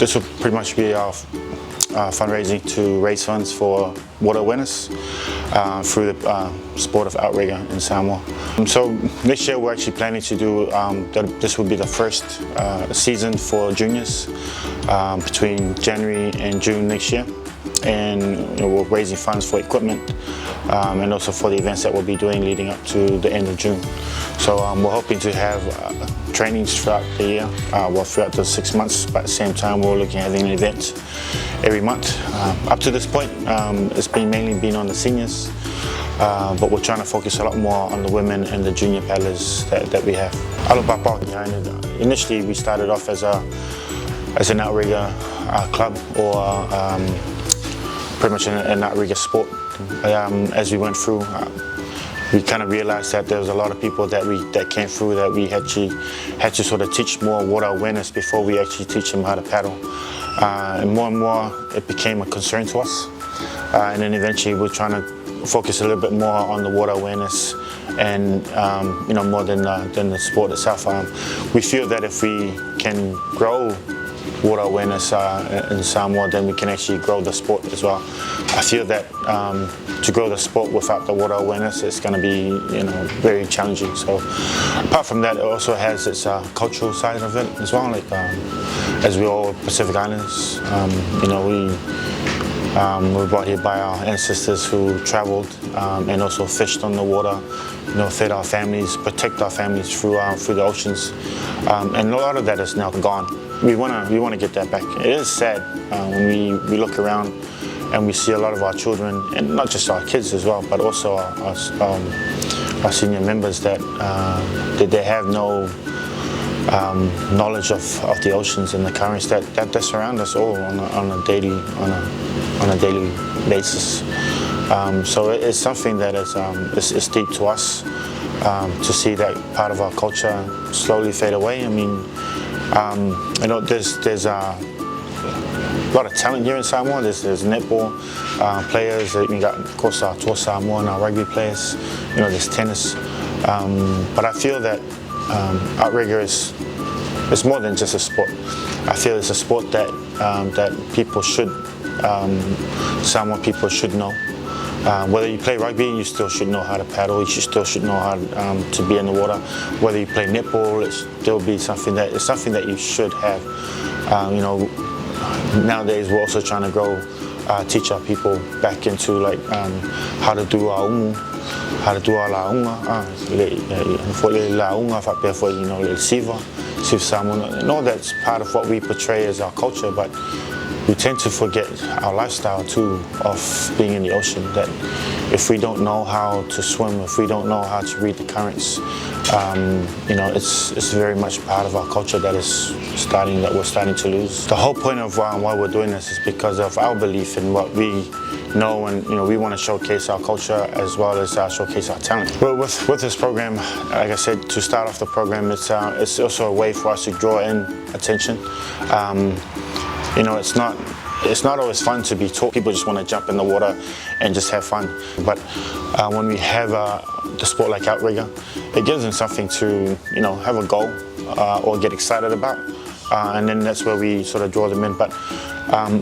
This will pretty much be our fundraising to raise funds for water awareness through the sport of outrigger in Samoa. So next year we're actually planning to do, this will be the first season for juniors between January and June next year. And we're raising funds for equipment and also for the events that we'll be doing leading up to the end of June. So we're hoping to have trainings throughout the year, throughout the 6 months, but at the same time we're looking at having an event every month. Up to this point, it's mainly been on the seniors, but we're trying to focus a lot more on the women and the junior paddlers that we have. Alo Paopao behind it. Initially we started off as an outrigger club, or pretty much an outrigger sport. As we went through, we kind of realized that there was a lot of people that came through that we actually had to sort of teach more water awareness before we actually teach them how to paddle. And more it became a concern to us. And then eventually we're trying to focus a little bit more on the water awareness and more than the sport itself. We feel that if we can grow water awareness in Samoa, then we can actually grow the sport as well. I feel that to grow the sport without the water awareness, it's going to be very challenging. So apart from that, it also has its cultural side of it as well. Like as we're all Pacific Islanders, we were brought here by our ancestors who travelled and also fished on the water, fed our families, protect our families through the oceans, and a lot of that is now gone. We want to get that back. It is sad when we look around and we see a lot of our children, and not just our kids as well, but also our senior members that they have no knowledge of the oceans and the currents that surround us all on a daily basis. So it's something that is deep to us to see that part of our culture slowly fade away. I mean, there's a lot of talent here in Samoa. There's netball players. We got, of course, our Toa Samoa and our rugby players. There's tennis. But I feel that outrigger is more than just a sport. I feel it's a sport that people should, Samoan people should know. Whether you play rugby, you still should know how to paddle. You still should know how to be in the water. Whether you play netball, it's still be something that you should have. Nowadays we're also trying to teach our people back into how to do our umu, how to do our launga, and all that's part of what we portray as our culture, but we tend to forget our lifestyle too of being in the ocean. That if we don't know how to swim, if we don't know how to read the currents, it's very much part of our culture that we're starting to lose. The whole point of why we're doing this is because of our belief in what we know, and we want to showcase our culture as well as showcase our talent. Well, with this program, like I said, to start off the program, it's also a way for us to draw in attention. It's not always fun to be taught. People just want to jump in the water and just have fun. But when we have the sport like outrigger, it gives them something to have a goal or get excited about, and then that's where we sort of draw them in. But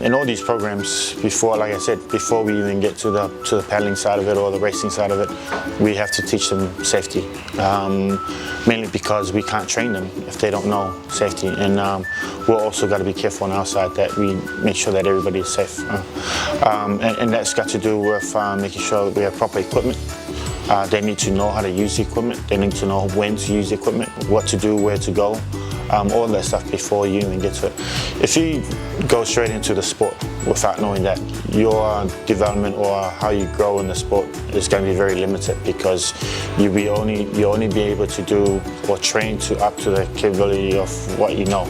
in all these programs, like I said, before we even get to the paddling side of it or the racing side of it, we have to teach them safety. Mainly because we can't train them if they don't know safety, and we're also got to be careful on our side that we make sure that everybody is safe. And that's got to do with making sure that we have proper equipment. They need to know how to use the equipment. They need to know when to use the equipment, what to do, where to go. All that stuff before you even get to it. If you go straight into the sport without knowing that, your development or how you grow in the sport is going to be very limited, because you only be able to do or train up to the capability of what you know.